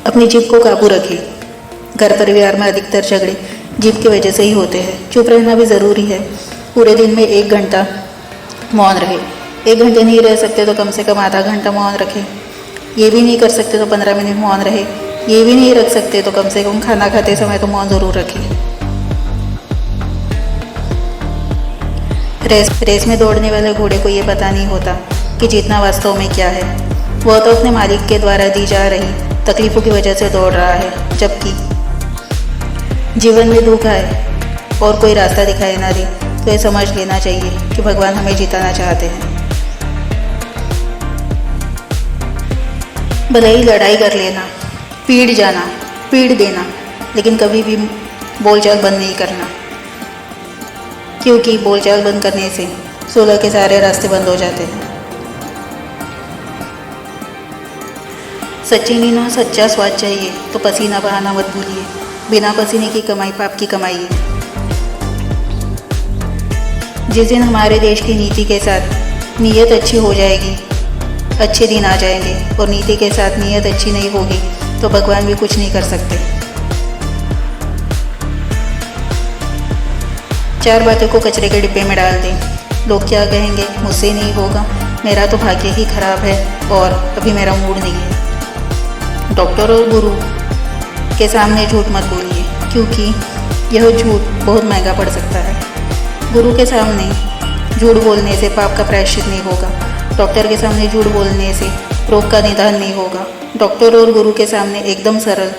अपनी जीभ को काबू रखें। घर परिवार में अधिकतर झगड़े जीभ की वजह से ही होते हैं। चुप रहना भी ज़रूरी है। पूरे दिन में 1 घंटा मौन रहे। 1 घंटे नहीं रह सकते तो कम से कम आधा घंटा मौन रखें। ये भी नहीं कर सकते तो 15 मिनट मौन रहे। ये भी नहीं रख सकते तो कम से कम खाना खाते समय तो मौन ज़रूर रखें। रेस में दौड़ने वाले घोड़े को ये पता नहीं होता कि जीतना वास्तव में क्या है। वह तो अपने मालिक के द्वारा दी जा रही तकलीफ़ों की वजह से दौड़ रहा है। जबकि जीवन में दुख आए और कोई रास्ता दिखाई ना दे तो ये समझ लेना चाहिए कि भगवान हमें जिताना चाहते हैं। भले ही लड़ाई कर लेना, पीट जाना, पीट देना, लेकिन कभी भी बोलचाल बंद नहीं करना, क्योंकि बोलचाल बंद करने से सुलह के सारे रास्ते बंद हो जाते हैं। सच्ची नींद और सच्चा स्वाद चाहिए तो पसीना बहाना मत भूलिए। बिना पसीने की कमाई पाप की कमाई है। जिस दिन हमारे देश की नीति के साथ नीयत अच्छी हो जाएगी, अच्छे दिन आ जाएंगे और नीति के साथ नीयत अच्छी नहीं होगी तो भगवान भी कुछ नहीं कर सकते। 4 बातें को कचरे के डिब्बे में डाल दें। लोग क्या कहेंगे, मुझसे नहीं होगा, मेरा तो भाग्य ही खराब है और अभी मेरा मूड नहीं है। डॉक्टर और गुरु के सामने झूठ मत बोलिए, क्योंकि यह झूठ बहुत महंगा पड़ सकता है। गुरु के सामने झूठ बोलने से पाप का प्रायश्चित नहीं होगा। डॉक्टर के सामने झूठ बोलने से रोग का निदान नहीं होगा। डॉक्टर और गुरु के सामने एकदम सरल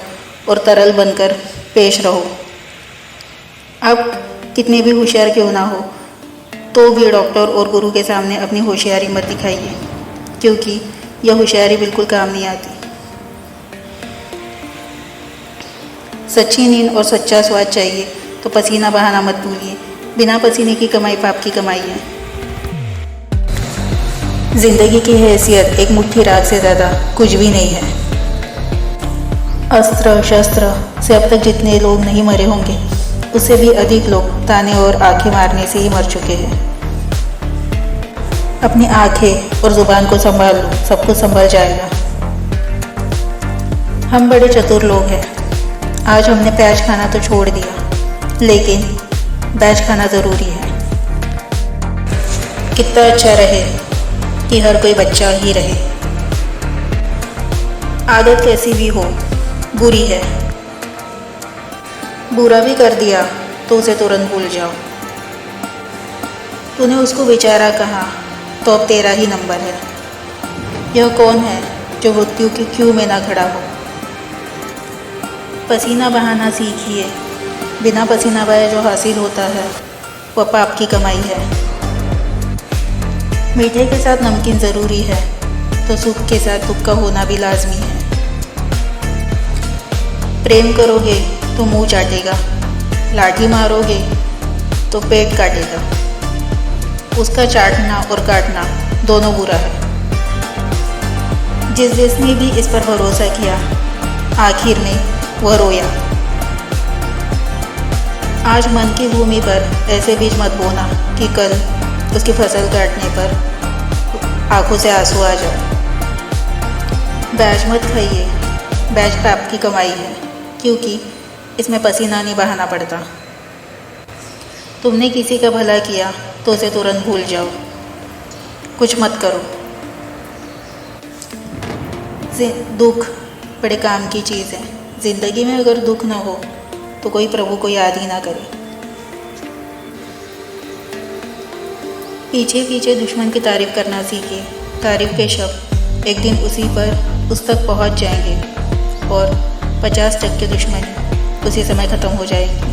और तरल बनकर पेश रहो। आप कितने भी होशियार क्यों ना हो तो भी डॉक्टर और गुरु के सामने अपनी होशियारी मत दिखाइए, क्योंकि यह होशियारी बिल्कुल काम नहीं आती। सच्ची नींद और सच्चा स्वाद चाहिए तो पसीना बहाना मत भूलिए। बिना पसीने की कमाई पाप की कमाई है। जिंदगी की हैसियत एक मुट्ठी राख से ज़्यादा कुछ भी नहीं है। अस्त्र शस्त्र से अब तक जितने लोग नहीं मरे होंगे उससे भी अधिक लोग ताने और आंखें मारने से ही मर चुके हैं। अपनी आंखें और ज़ुबान को संभाल लो, सब कुछ संभल जाएगा। हम बड़े चतुर लोग हैं। आज हमने प्याज खाना तो छोड़ दिया, लेकिन बैज खाना ज़रूरी है। कितना अच्छा रहे कि हर कोई बच्चा ही रहे। आदत कैसी भी हो बुरी है। बुरा भी कर दिया तो उसे तुरंत भूल जाओ। तूने उसको बेचारा कहा तो अब तेरा ही नंबर है। यह कौन है जो मृत्यु की क्यू में ना खड़ा हो। पसीना बहाना सीखिए। बिना पसीना बहाए जो हासिल होता है वह पाप की कमाई है। मीठे के साथ नमकीन ज़रूरी है तो सुख के साथ दुख का होना भी लाजमी है। प्रेम करोगे तो मुंह चाटेगा, लाठी मारोगे तो पेट काटेगा। उसका चाटना और काटना दोनों बुरा है। जिसने भी इस पर भरोसा किया आखिर में वह रोया। आज मन की भूमि पर ऐसे बीज मत बोना कि कल उसकी फसल काटने पर आंखों से आंसू आ जाए। बैज मत खाइए। बैज पाप की कमाई है, क्योंकि इसमें पसीना नहीं बहाना पड़ता। तुमने किसी का भला किया तो उसे तुरंत भूल जाओ, कुछ मत करो। दुख बड़े काम की चीज़ है। ज़िंदगी में अगर दुख ना हो तो कोई प्रभु को याद ही ना करे। पीछे पीछे दुश्मन की तारीफ करना सीखिए। तारीफ के शब्द एक दिन उस तक पहुंच जाएंगे और 50 टक्के दुश्मनी उसी समय ख़त्म हो जाएगी।